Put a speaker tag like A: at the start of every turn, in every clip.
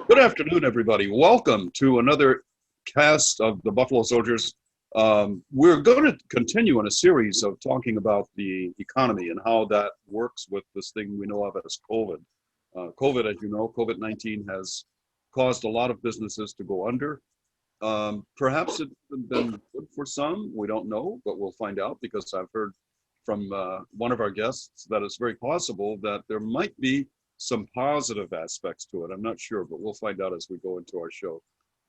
A: Good afternoon, everybody. Welcome to another cast of the Buffalo Soldiers. We're going to continue in a series of talking about the economy and how that works with this thing we know of as COVID. COVID, as you know, COVID-19 has caused a lot of businesses to go under. Perhaps it's been good for some, we don't know, but we'll find out because I've heard from one of our guests that it's very possible that there might be some positive aspects to it. I'm not sure, but we'll find out as we go into our show.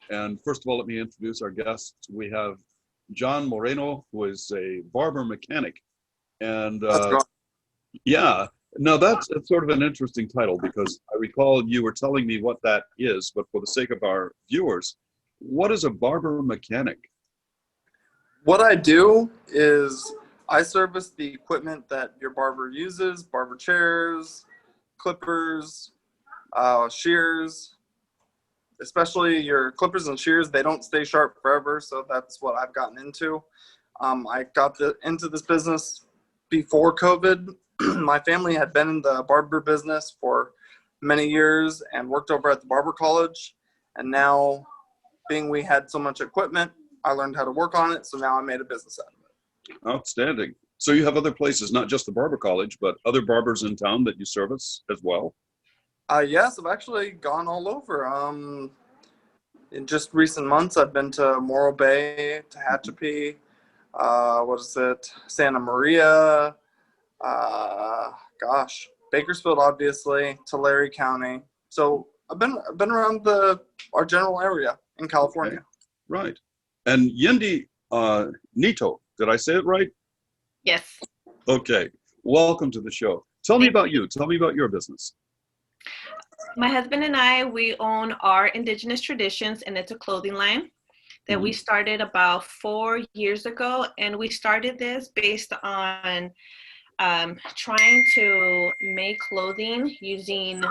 A: And first of all, let me introduce our guests. We have John Moreno, who is a barber mechanic. And yeah, now that's sort of an interesting title because I recall you were telling me what that is, but for the sake of our viewers, what is a barber mechanic?
B: What I do is I service the equipment that your barber uses, barber chairs, clippers, shears, especially your clippers and shears. They don't stay sharp forever, so that's what I've gotten into. I got into this business before COVID. My family had been in the barber business for many years and worked over at the barber college, and now being we had so much equipment, I learned how to work on it, so now I made a business out of it.
A: Outstanding. So you have other places, not just the barber college, but other barbers in town that you service as well?
B: Yes, I've actually gone all over. In just recent months, I've been to Morro Bay, Tehachapi, Santa Maria, Bakersfield, obviously, Tulare County. So I've been around our general area in California.
A: Okay. Right. And Yendi Nieto, did I say it right?
C: Yes.
A: Okay. Welcome to the show. Tell me about you. Tell me about your business.
C: My husband and I, we own our Indigenous Traditions, and it's a clothing line that we started about 4 years ago. And we started this based on trying to make clothing using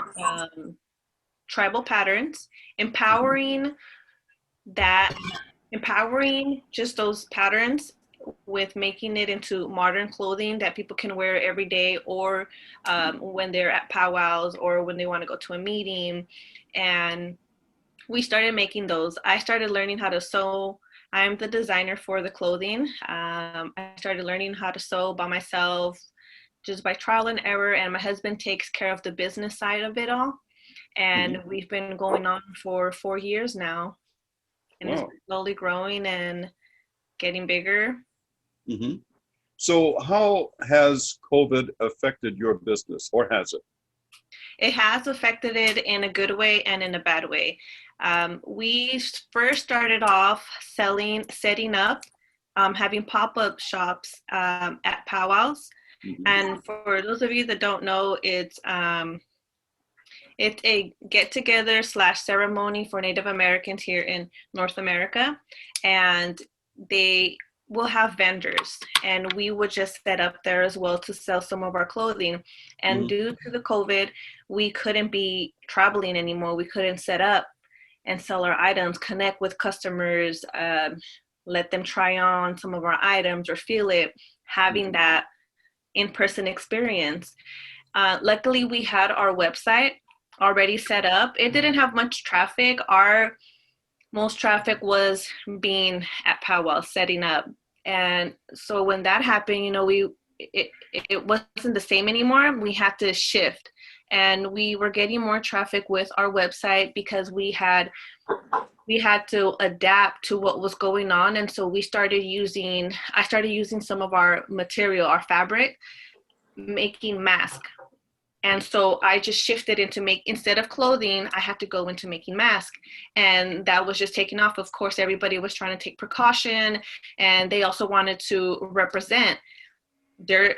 C: tribal patterns, empowering just those patterns with making it into modern clothing that people can wear every day or when they're at powwows or when they want to go to a meeting. And we started making those. I started learning how to sew. I'm the designer for the clothing. I started learning how to sew by myself, just by trial and error. And my husband takes care of the business side of it all. And we've been going on for 4 years now. And It's slowly growing and getting bigger.
A: So how has COVID affected your business, or has it?
C: It has affected it in a good way and in a bad way. We first started off setting up, having pop-up shops at powwows. And for those of you that don't know, it's a get-together / ceremony for Native Americans here in North America. And they will have vendors, and we would just set up there as well to sell some of our clothing. And due to the COVID, we couldn't be traveling anymore. We couldn't set up and sell our items, connect with customers, let them try on some of our items or feel it, having that in-person experience. Luckily, we had our website already set up. It didn't have much traffic. Our most traffic was being at powwow, setting up. And so when that happened, it wasn't the same anymore. We had to shift, and we were getting more traffic with our website because we had to adapt to what was going on. And so I started using some of our material, our fabric, making masks. And so I just shifted into instead of clothing, I had to go into making masks. And that was just taking off. Of course, everybody was trying to take precaution, and they also wanted to represent their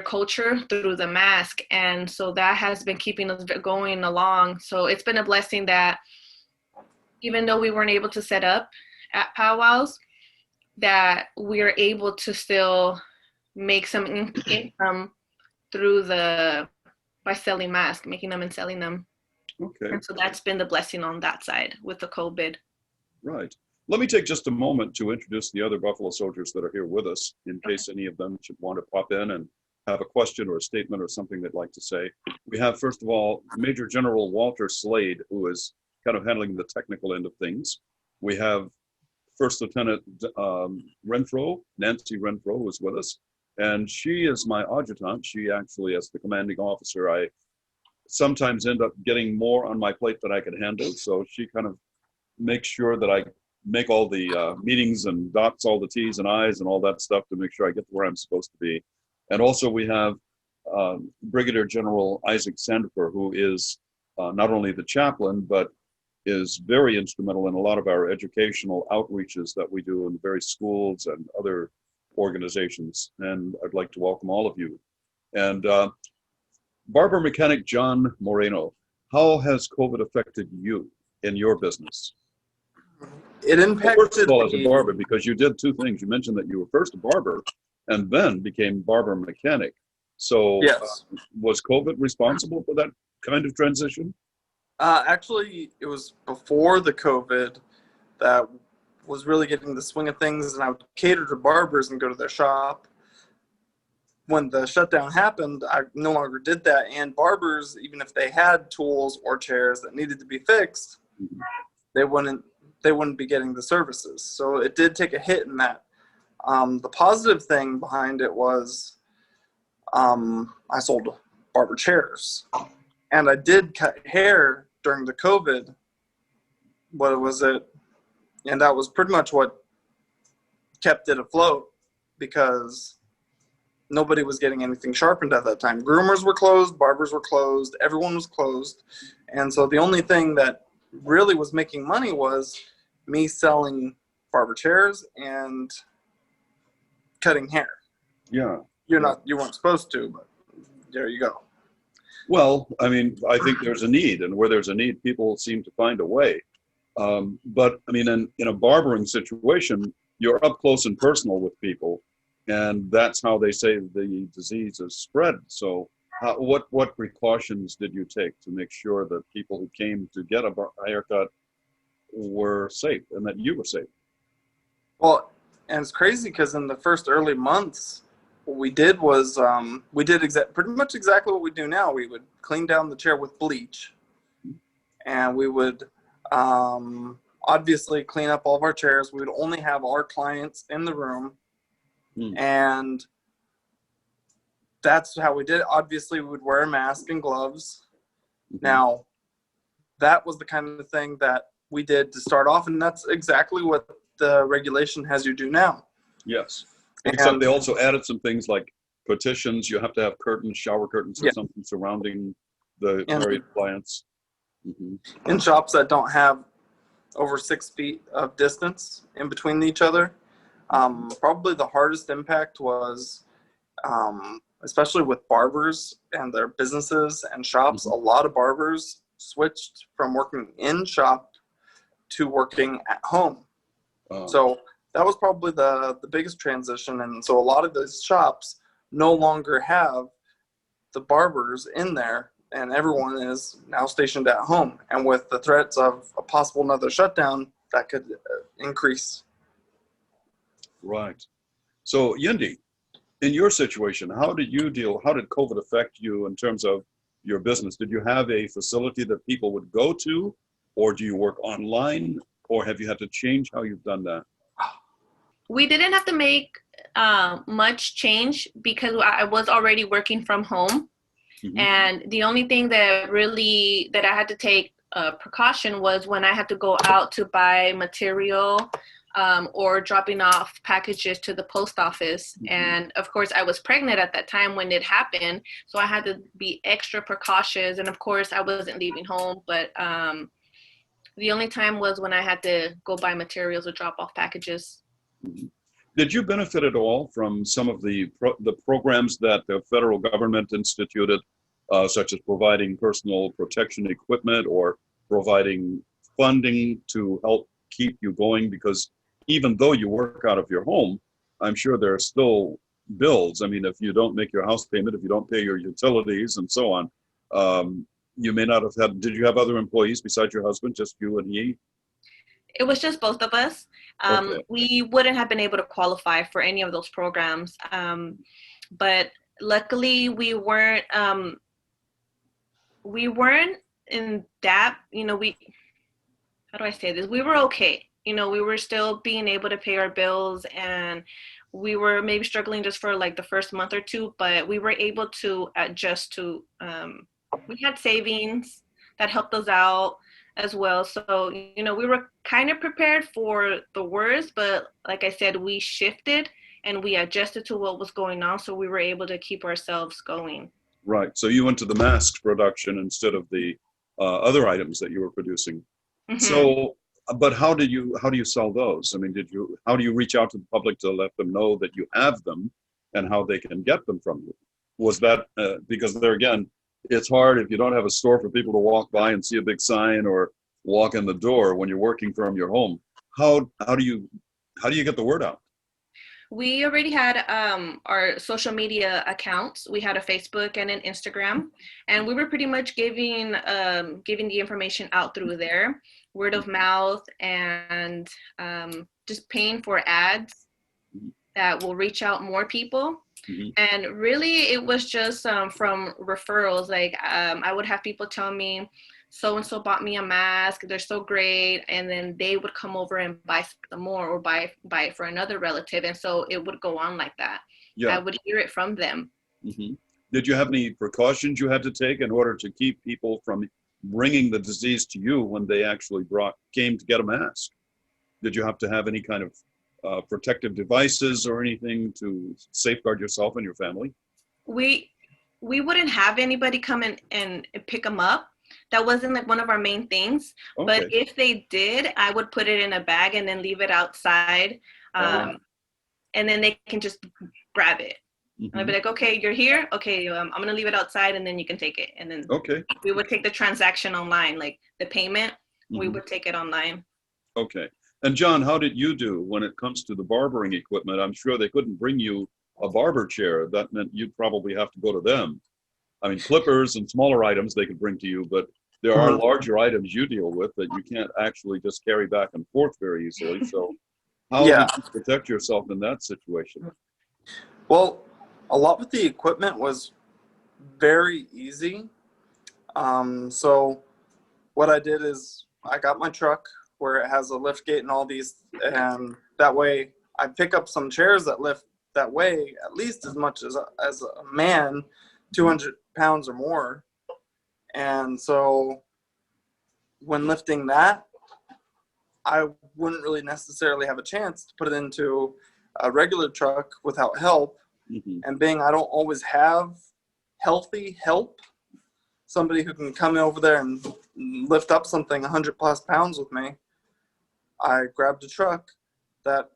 C: culture through the mask. And so that has been keeping us going along. So it's been a blessing that even though we weren't able to set up at powwows, that we're able to still make some income by selling masks, making them and selling them.
A: Okay.
C: And so that's been the blessing on that side with the COVID.
A: Right. Let me take just a moment to introduce the other Buffalo Soldiers that are here with us, in case any of them should want to pop in and have a question or a statement or something they'd like to say. We have, first of all, Major General Walter Slade, who is kind of handling the technical end of things. We have First Lieutenant Renfro, Nancy Renfro, who is with us, and she is my adjutant. She actually, as the commanding officer, I sometimes end up getting more on my plate than I can handle. So she kind of makes sure that I make all the meetings and dots all the T's and I's and all that stuff to make sure I get to where I'm supposed to be. And also we have Brigadier General Isaac Sandifer, who is not only the chaplain, but is very instrumental in a lot of our educational outreaches that we do in various schools and other organizations. And I'd like to welcome all of you. And Barber Mechanic John Moreno, how has COVID affected you in your business?
B: It impacted
A: First of all, as a barber, because you did two things. You mentioned that you were first a barber and then became Barber Mechanic. So
B: yes.
A: Was COVID responsible for that kind of transition?
B: Actually, it was before the COVID that was really getting the swing of things, and I would cater to barbers and go to their shop. When the shutdown happened, I no longer did that, and barbers, even if they had tools or chairs that needed to be fixed, they wouldn't be getting the services. So it did take a hit in that. The positive thing behind it was I sold barber chairs, and I did cut hair during the COVID. What was it? And that was pretty much what kept it afloat, because nobody was getting anything sharpened at that time. Groomers were closed, barbers were closed, everyone was closed. And so the only thing that really was making money was me selling barber chairs and cutting hair.
A: Yeah.
B: You weren't supposed to, but there you go.
A: Well, I mean, I think there's a need, and where there's a need, people seem to find a way. But I mean, in a barbering situation, you're up close and personal with people, and that's how they say the disease is spread. So what precautions did you take to make sure that people who came to get a haircut were safe and that you were safe?
B: Well, and it's crazy because in the first early months, what we did was we did pretty much exactly what we do now. We would clean down the chair with bleach, and we would obviously clean up all of our chairs. We would only have our clients in the room, and that's how we did it. Obviously, we would wear a mask and gloves. Now, that was the kind of thing that we did to start off, and that's exactly what the regulation has you do now.
A: Yes. Except they also added some things like partitions. You have to have curtains, shower curtains or something surrounding the various clients.
B: In shops that don't have over 6 feet of distance in between each other, probably the hardest impact was, especially with barbers and their businesses and shops, a lot of barbers switched from working in shop to working at home. So that was probably the biggest transition. And so a lot of those shops no longer have the barbers in there, and everyone is now stationed at home. And with the threats of a possible another shutdown, that could increase.
A: Right. So Yendi, in your situation, how did COVID affect you in terms of your business? Did you have a facility that people would go to, or do you work online, or have you had to change how you've done that?
C: We didn't have to make much change because I was already working from home. And the only thing that I had to take precaution was when I had to go out to buy material or dropping off packages to the post office. And of course, I was pregnant at that time when it happened, so I had to be extra precautious. And of course, I wasn't leaving home, but the only time was when I had to go buy materials or drop off packages.
A: Did you benefit at all from some of the programs that the federal government instituted, such as providing personal protection equipment or providing funding to help keep you going? Because even though you work out of your home, I'm sure there are still bills. I mean, if you don't make your house payment, if you don't pay your utilities and so on, you may not have had, did you have other employees besides your husband, just you and he?
C: It was just both of us.
A: Okay.
C: We wouldn't have been able to qualify for any of those programs. But luckily we weren't in that, how do I say this? We were okay. You know, we were still being able to pay our bills, and we were maybe struggling just for like the first month or two, but we were able to adjust to, we had savings that helped us out as well. So, you know, we were kind of prepared for the worst, but like I said, we shifted and we adjusted to what was going on. So we were able to keep ourselves going.
A: Right. So you went to the mask production instead of the other items that you were producing.
C: Mhm.
A: So, but how do you sell those? I mean, how do you reach out to the public to let them know that you have them and how they can get them from you? Was that because there again, it's hard if you don't have a store for people to walk by and see a big sign or walk in the door when you're working from your home. How do you get the word out?
C: We already had our social media accounts. We had a Facebook and an Instagram, and we were pretty much giving the information out through there, word of mouth, and just paying for ads that will reach out more people.
A: Mhm.
C: And really, it was just from referrals. Like I would have people tell me, so and so bought me a mask, they're so great, and then they would come over and buy some more or buy it for another relative, and so it would go on like that.
A: Yeah.
C: I would hear it from them.
A: Hmm. Did you have any precautions you had to take in order to keep people from bringing the disease to you when they actually came to get a mask? Did you have to have any kind of protective devices or anything to safeguard yourself and your family?
C: We wouldn't have anybody come in and pick them up. That wasn't like one of our main things. But
A: Okay.
C: if they did, I would put it in a bag and then leave it outside. And then they can just grab it. And I'd be like, okay, you're here. Okay, I'm going to leave it outside and then you can take it. And then
A: Okay.
C: we would take the transaction online, like the payment, we would take it online.
A: Okay. And John, how did you do when it comes to the barbering equipment? I'm sure they couldn't bring you a barber chair. That meant you'd probably have to go to them. I mean, clippers and smaller items they could bring to you, but there are larger items you deal with that you can't actually just carry back and forth very easily. So how
B: Yeah.
A: did you protect yourself in that situation?
B: Well, a lot with the equipment was very easy. So what I did is I got my truck where it has a lift gate and all these, and that way I pick up some chairs that lift that way at least as much as a man, 200 pounds or more. And so when lifting that, I wouldn't really necessarily have a chance to put it into a regular truck without help. And being I don't always have healthy help, somebody who can come over there and lift up something 100 plus pounds with me, I grabbed a truck that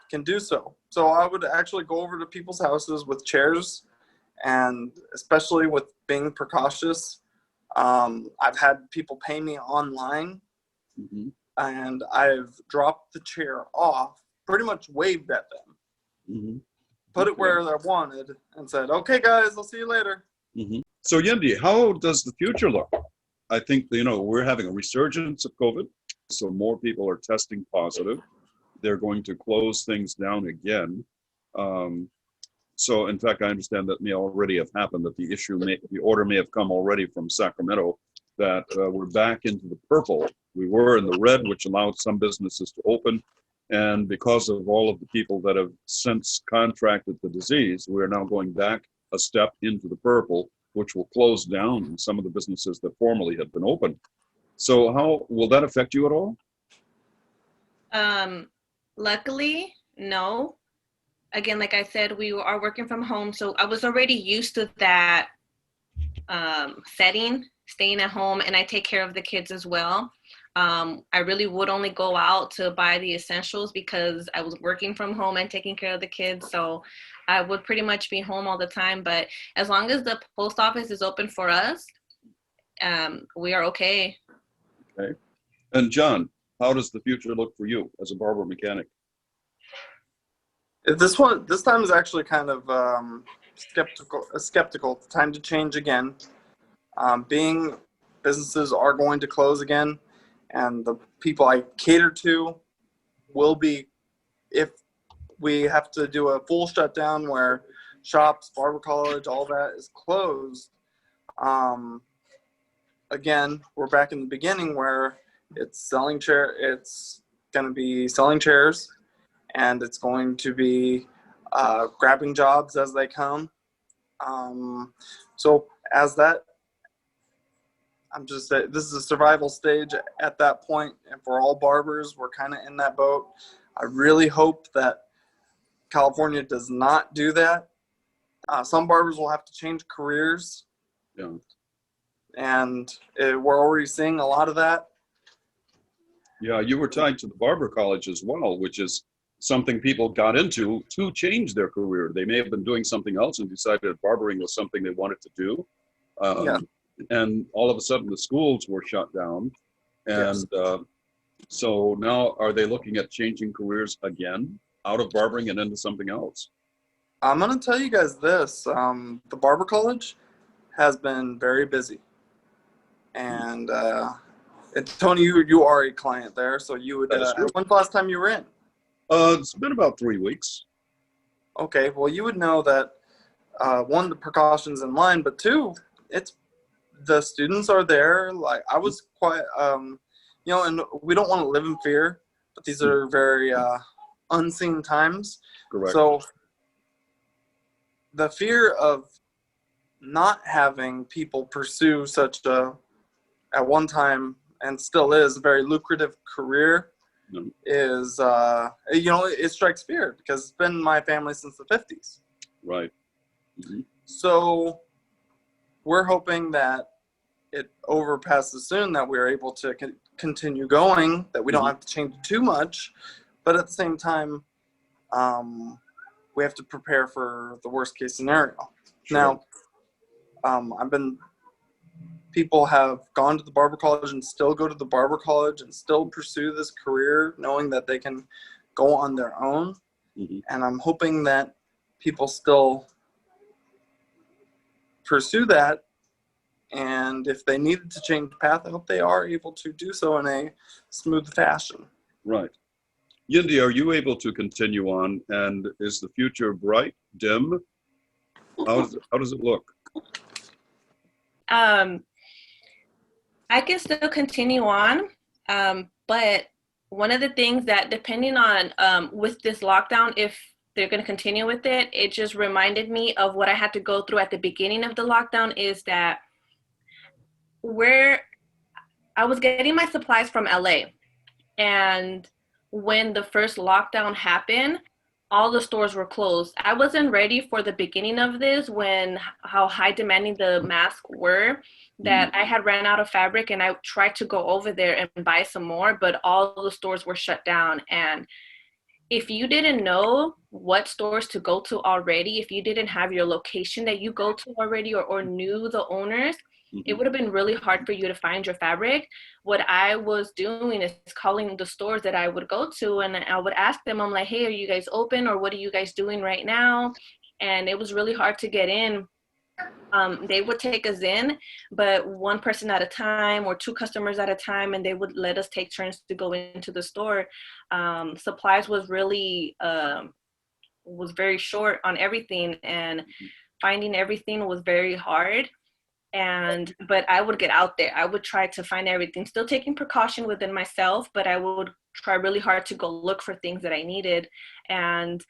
B: can do so. So I would actually go over to people's houses with chairs, and especially with being precautious, I've had people pay me online, and I've dropped the chair off, pretty much waved at them, put it where I wanted, and said, okay, guys, I'll see you later.
A: So Yendi, how does the future look? I think, we're having a resurgence of COVID, so more people are testing positive. They're going to close things down again. So in fact, I understand that may already have happened, that the order may have come already from Sacramento, that we're back into the purple. We were in the red, which allowed some businesses to open. And because of all of the people that have since contracted the disease, we're now going back a step into the purple, which will close down some of the businesses that formerly had been open. So how will that affect you at all?
C: Luckily, no. Again, like I said, we are working from home, so I was already used to that setting, staying at home, and I take care of the kids as well. I really would only go out to buy the essentials because I was working from home and taking care of the kids, so I would pretty much be home all the time. But as long as the post office is open for us, we are okay.
A: Okay. And John, how does the future look for you as a barber mechanic?
B: This time is actually kind of skeptical. Time to change again. Being businesses are going to close again, and the people I cater to will be, if we have to do a full shutdown where shops, barber college, all that is closed. Again, we're back in the beginning where It's going to be selling chairs, and it's going to be grabbing jobs as they come. So as that, this is a survival stage at that point, and for all barbers, we're kind of in that boat. I really hope that California does not do that. Some barbers will have to change careers,
A: Yeah.
B: and we're already seeing a lot of that.
A: Yeah, you were tied to the barber college as well, which is something people got into to change their career. They may have been doing something else and decided barbering was something they wanted to do.
B: Yeah.
A: And all of a sudden the schools were shut down. And
B: Yes.
A: so now are they looking at changing careers again out of barbering and into something else?
B: I'm going to tell you guys this. The barber college has been very busy. And Tony, you are a client there, so you would.
A: That is true.
B: When's the last time you were in?
A: It's been about 3 weeks.
B: Okay, well, you would know that one, the precautions in line, but two, it's the students are there. Like I was quite, and we don't want to live in fear, but these are very unseen times.
A: Correct.
B: So the fear of not having people pursue such a, at one time and still is, a very lucrative career is, it strikes fear because it's been my family since the 50s.
A: Right. Mm-hmm.
B: So we're hoping that it overpasses soon, that we're able to continue going, that we don't have to change too much. But at the same time, we have to prepare for the worst case scenario.
A: Sure.
B: Now, people have gone to the barber college and still go to the barber college and still pursue this career knowing that they can go on their own.
A: Mm-hmm.
B: And I'm hoping that people still pursue that. And if they needed to change path, I hope they are able to do so in a smooth fashion.
A: Right. Yendi, are you able to continue on? And is the future bright, dim? How does it look?
C: I can still continue on, but one of the things that, depending on with this lockdown, if they're going to continue with it, it just reminded me of what I had to go through at the beginning of the lockdown, is that where I was getting my supplies from LA, and when the first lockdown happened, all the stores were closed. I wasn't ready for the beginning of this, when how high demanding the masks were, that I had ran out of fabric, and I tried to go over there and buy some more, but all the stores were shut down. And if you didn't know what stores to go to already, if you didn't have your location that you go to already, or knew the owners, it would have been really hard for you to find your fabric. What I was doing is calling the stores that I would go to, and I would ask them, I'm like, hey, are you guys open, or what are you guys doing right now? And it was really hard to get in. They would take us in, but one person at a time or two customers at a time, and they would let us take turns to go into the store. Supplies was really was very short on everything, and finding everything was very hard. But I would get out there. I would try to find everything, still taking precaution within myself, but I would try really hard to go look for things that I needed. And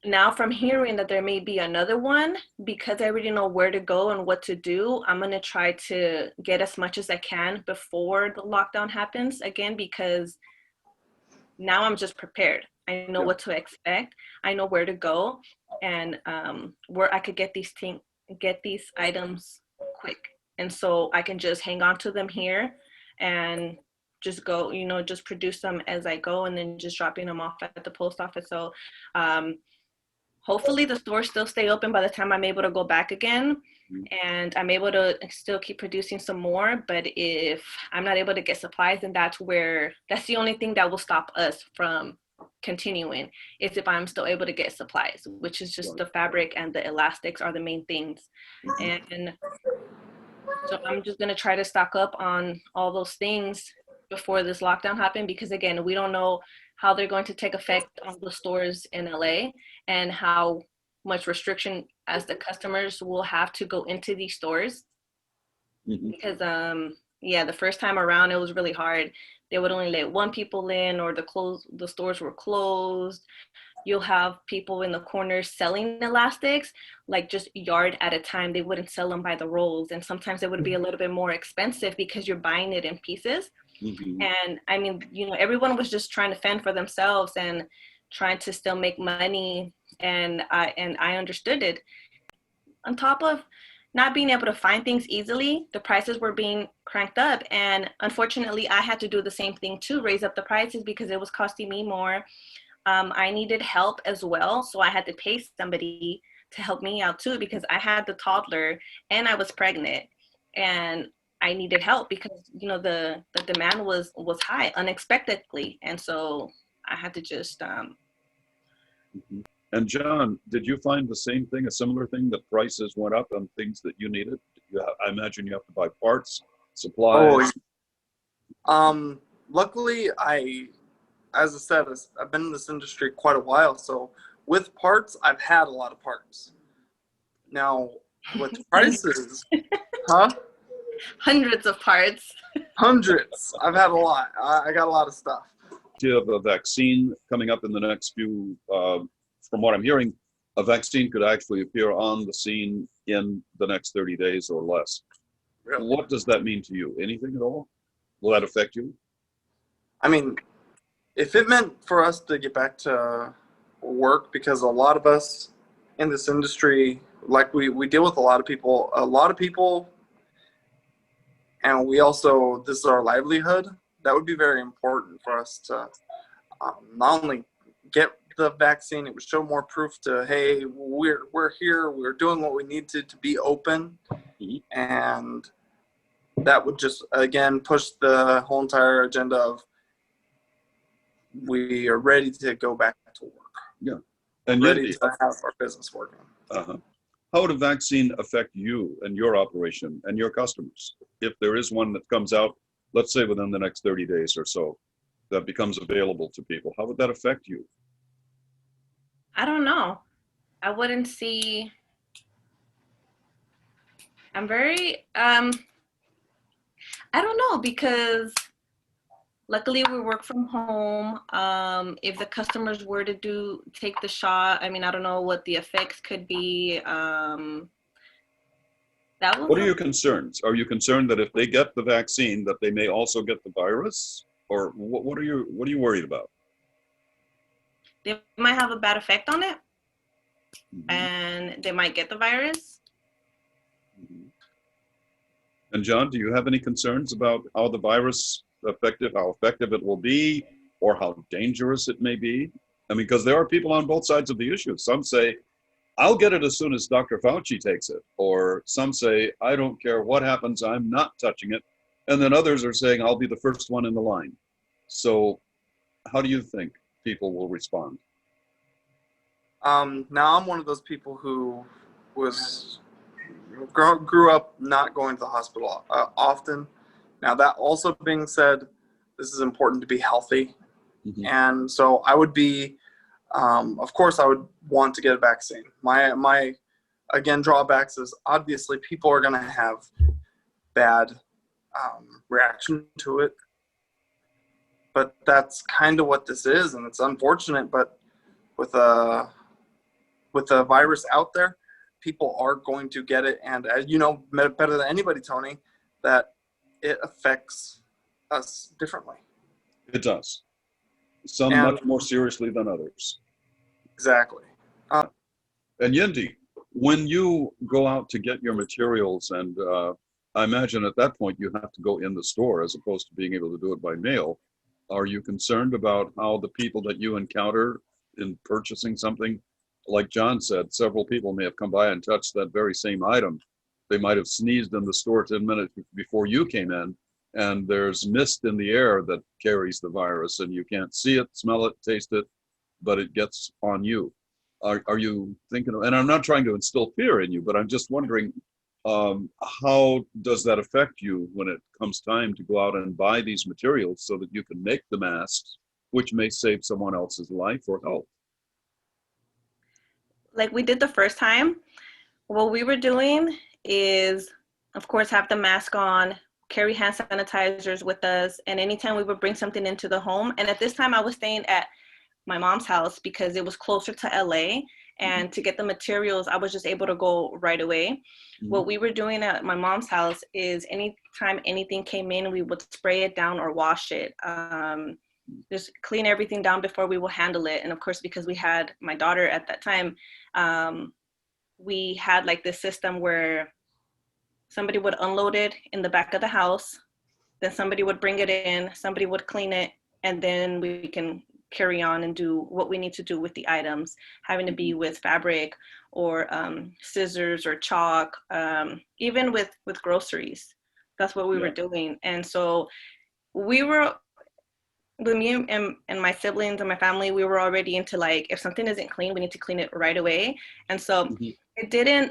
C: now, from hearing that there may be another one, because I already know where to go and what to do, I'm going to try to get as much as I can before the lockdown happens again, because now I'm just prepared. I know what to expect. I know where to go, and where I could get these items quick. And so I can just hang on to them here and just go, just produce them as I go, and then just dropping them off at the post office. So hopefully the stores still stay open by the time I'm able to go back again, and I'm able to still keep producing some more. But if I'm not able to get supplies, then that's the only thing that will stop us from continuing, is if I'm still able to get supplies, which is just the fabric and the elastics are the main things. And so I'm just going to try to stock up on all those things before this lockdown happened, because again, we don't know how they're going to take effect on the stores in LA, and how much restriction as the customers will have to go into these stores. Because Yeah, the first time around, it was really hard. They would only let one people in, or the stores were closed. You'll have people in the corners selling elastics, like just yard at a time. They wouldn't sell them by the rolls. And sometimes it would be a little bit more expensive because you're buying it in pieces.
A: Hmm.
C: And I mean, everyone was just trying to fend for themselves and trying to still make money. And I understood it. On top of not being able to find things easily, the prices were being cranked up. And unfortunately, I had to do the same thing too, raise up the prices because it was costing me more. I needed help as well. So I had to pay somebody to help me out too, because I had the toddler and I was pregnant, and I needed help because, the demand was high unexpectedly. And so I had to just,
A: Hmm. And John, did you find the same thing, a similar thing, that prices went up on things that you needed? I imagine you have to buy parts,
B: Oh,
A: supplies.
B: luckily, as I said, I've been in this industry quite a while. So with parts, I've had a lot of parts. Now, with prices, huh?
C: hundreds of parts.
B: Hundreds. I've had a lot. I got a lot of stuff.
A: You have a vaccine coming up in the next few, from what I'm hearing, a vaccine could actually appear on the scene in the next 30 days or less.
B: Really.
A: What does that mean to you? Anything at all? Will that affect you?
B: I mean, if it meant for us to get back to work, because a lot of us in this industry, like we deal with a lot of people, and we also, this is our livelihood, that would be very important for us to not only get the vaccine, it would show more proof to, hey, we're here, we're doing what we need to be open.
A: Mhm.
B: And that would just, again, push the whole entire agenda of we are ready to go back to work.
A: Yeah. And
B: Ready
A: Yendi,
B: to have our business working.
A: how would a vaccine affect you and your operation and your customers? If there is one that comes out, let's say within the next 30 days or so, that becomes available to people, how would that affect you?
C: I don't know. I wouldn't see. I'm very, I don't know, because luckily we work from home. If the customers were to take the shot, I mean, I don't know what the effects could be. That
A: What are
C: was,
A: your concerns? Are you concerned that if they get the vaccine, that they may also get the virus? Or what are you worried about?
C: they might have a bad effect on it,
A: Mhm.
C: and they might get the virus.
A: Mhm. And John, do you have any concerns about how the virus how effective it will be, or how dangerous it may be? I mean, because there are people on both sides of the issue. Some say, I'll get it as soon as Dr. Fauci takes it. Or some say, I don't care what happens, I'm not touching it. And then others are saying, I'll be the first one in the line. So how do you think people will respond?
B: Now I'm one of those people who was grew up not going to the hospital often. Now, that also being said, this is important to be healthy.
A: Mhm.
B: And so I would be, of course, I would want to get a vaccine. My again, drawbacks is obviously people are going to have bad reaction to it. But that's kind of what this is, and it's unfortunate. But with a virus out there, people are going to get it, and as you know better than anybody, Tony, that it affects us differently.
A: It does. Some
B: And
A: much more seriously than others.
B: exactly.
A: And Yendi, when you go out to get your materials, and I imagine at that point you have to go in the store as opposed to being able to do it by mail, are you concerned about how the people that you encounter in purchasing something, like John said, several people may have come by and touched that very same item. They might have sneezed in the store 10 minutes before you came in, and there's mist in the air that carries the virus, and you can't see it, smell it, taste it, but it gets on you. Are you thinking of, and I'm not trying to instill fear in you, but I'm just wondering, how does that affect you when it comes time to go out and buy these materials so that you can make the masks, which may save someone else's life or health?
C: Like we did the first time, what we were doing is, of course, have the mask on, carry hand sanitizers with us. And anytime we would bring something into the home, and at this time I was staying at my mom's house because it was closer to LA, and to get the materials, I was just able to go right away. What we were doing at my mom's house is anytime anything came in, we would spray it down or wash it. Just clean everything down before we will handle it. And of course, because we had my daughter at that time, we had like this system where somebody would unload it in the back of the house, then somebody would bring it in, somebody would clean it, and then we can carry on and do what we need to do with the items, having to be with fabric or scissors or chalk, even with groceries. That's what we were doing. And so we were, with me and my siblings and my family, we were already into like, if something isn't clean, we need to clean it right away. And so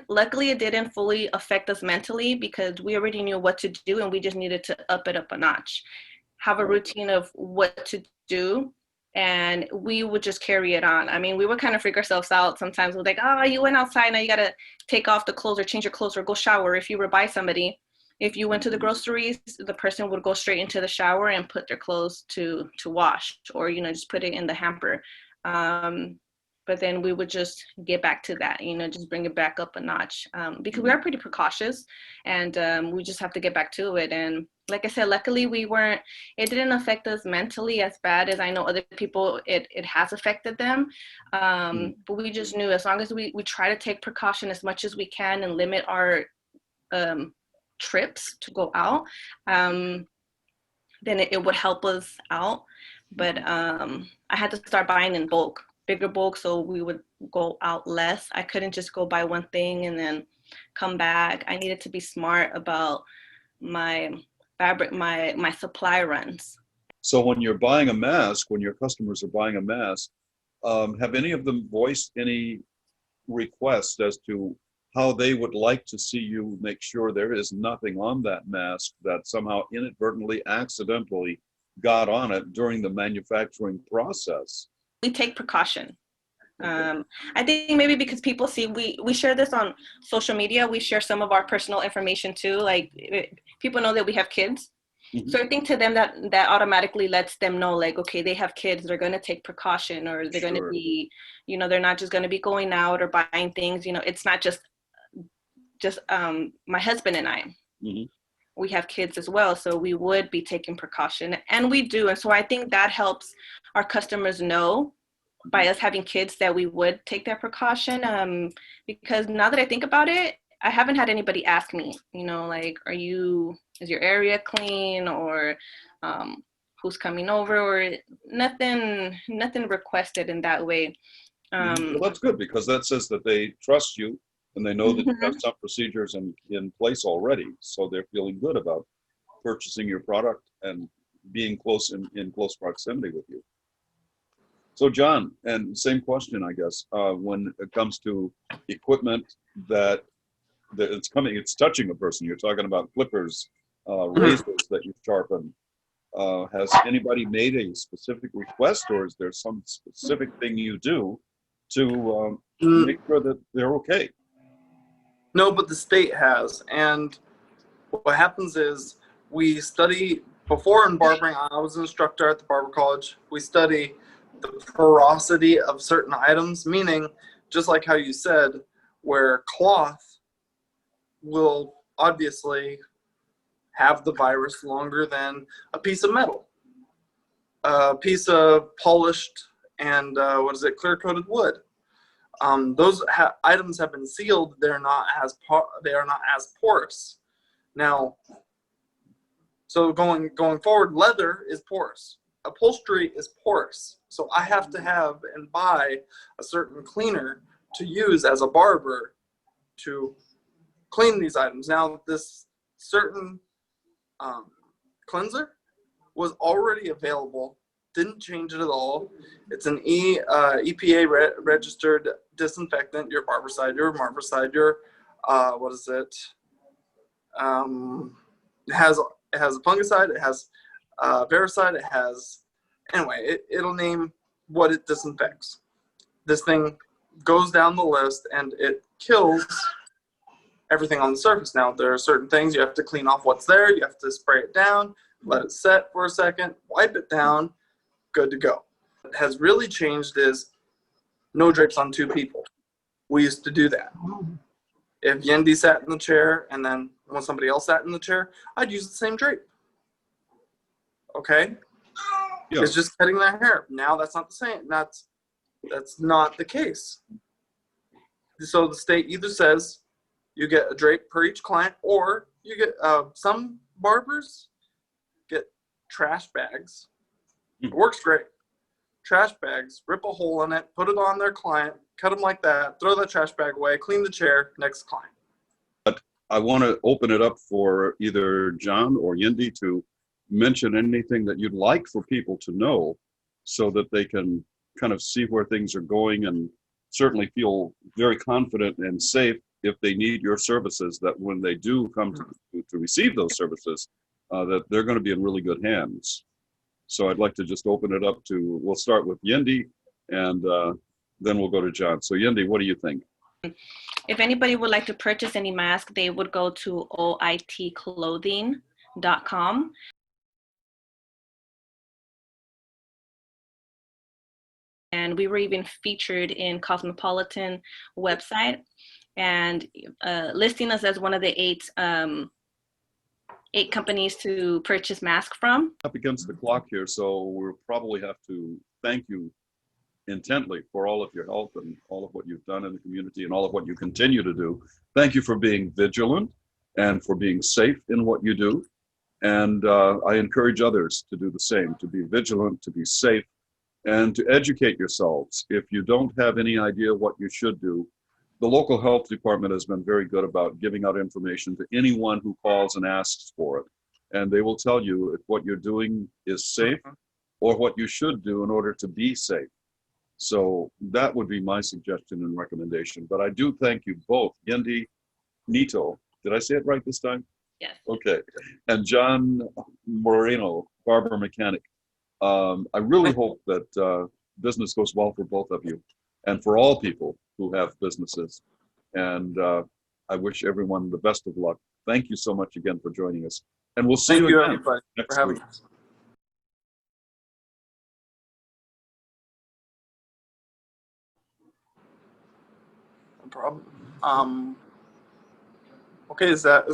C: luckily it didn't fully affect us mentally, because we already knew what to do and we just needed to up it up a notch, have a routine of what to do, and we would just carry it on. I mean, we would kind of freak ourselves out sometimes. We're like, oh, you went outside, now you gotta take off the clothes or change your clothes or go shower. If you were by somebody, if you went to the groceries, the person would go straight into the shower and put their clothes to wash, or, you know, just put it in the hamper. But then we would just get back to that, you know, just bring it back up a notch, because we are pretty precautious, and we just have to get back to it. And like I said, luckily it didn't affect us mentally as bad as I know other people, it has affected them. But we just knew as long as we try to take precaution as much as we can and limit our trips to go out, then it would help us out. But I had to start buying in bulk, bigger bulk, so we would go out less. I couldn't just go buy one thing and then come back. I needed to be smart about my fabric, my supply runs.
A: So when you're buying a mask, when your customers are buying a mask, have any of them voiced any requests as to how they would like to see you make sure there is nothing on that mask that somehow inadvertently, accidentally got on it during the manufacturing process?
C: We take precaution. I think maybe because people see, we share this on social media. We share some of our personal information too. Like people know that we have kids. So I think to them that automatically lets them know, like, okay, they have kids, they're going to take precaution, or they're going to be, you know, they're not just going to be going out or buying things. You know, it's not just my husband and I. We have kids as well, so we would be taking precaution, and we do. And so I think that helps our customers know, by us having kids, that we would take that precaution. Because now that I think about it, I haven't had anybody ask me, you know, like, is your area clean, or who's coming over, or nothing requested in that way.
A: Well, that's good, because that says that they trust you and they know that you have some procedures in place already. So they're feeling good about purchasing your product and being in close proximity with you. So John, and same question, I guess, when it comes to equipment that it's touching a person. You're talking about clippers, razors that you sharpen. Has anybody made a specific request, or is there some specific thing you do to make sure that they're okay?
B: No, but the state has. And what happens is we study, before in barbering, I was an instructor at the Barber College. We study the porosity of certain items, meaning, just like how you said, where cloth will obviously have the virus longer than a piece of metal, a piece of polished and clear-coated wood. Those items have been sealed. They are not as porous. Now, so going forward, leather is porous. Upholstery is porous. So I have to have and buy a certain cleaner to use as a barber to clean these items. Now, this certain cleanser was already available. Didn't change it at all. It's an EPA registered disinfectant. Your Barbicide, your Marvicide, your it has a fungicide. It has Vericide. It has, anyway, it'll name what it disinfects. This thing goes down the list and it kills everything on the surface. Now, there are certain things you have to clean off what's there. You have to spray it down, let it set for a second, wipe it down, good to go. What has really changed is no drapes on two people. We used to do that. If Yendi sat in the chair and then when somebody else sat in the chair, I'd use the same drape. Okay?
A: Yeah.
B: It's just cutting their hair. Now that's not the same. That's not the case. So the state either says you get a drape per each client, or you get some barbers get trash bags. It works great. Trash bags, rip a hole in it, put it on their client, cut them like that, throw that trash bag away, clean the chair, next client.
A: But I want to open it up for either John or Yendi to mention anything that you'd like for people to know so that they can kind of see where things are going and certainly feel very confident and safe if they need your services, that when they do come to receive those services, that they're going to be in really good hands. So I'd like to just open it up to, we'll start with Yendi and then we'll go to John. So Yendi, what do you think?
C: If anybody would like to purchase any mask, they would go to oitclothing.com. And we were even featured in Cosmopolitan website and listing us as one of the eight companies to purchase masks from.
A: Up against the clock here, so we'll probably have to thank you intently for all of your help and all of what you've done in the community and all of what you continue to do. Thank you for being vigilant and for being safe in what you do. And I encourage others to do the same, to be vigilant, to be safe, and to educate yourselves. If you don't have any idea what you should do, the local health department has been very good about giving out information to anyone who calls and asks for it. And they will tell you if what you're doing is safe or what you should do in order to be safe. So that would be my suggestion and recommendation. But I do thank you both, Yendi Nieto. Did I say it right this time?
C: Yes.
A: Okay. And John Moreno, Barber Mechanic. I really hope that business goes well for both of you and for all people who have businesses. And I wish everyone the best of luck. Thank you so much again for joining us. And we'll see
B: Thank
A: you
B: you,
A: again
B: everybody,
A: next
B: for having
A: week.
B: us. No problem. Okay, is that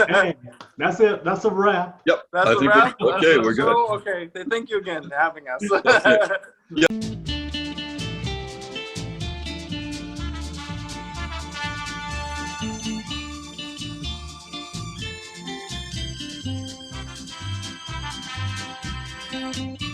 D: Hey, that's it. That's a wrap.
A: Yep.
B: that's
A: I
B: a
A: think
B: wrap?
A: we're,
B: That's
A: okay,
B: the
A: we're good.
B: show? Okay, thank you again for having us.
A: Okay.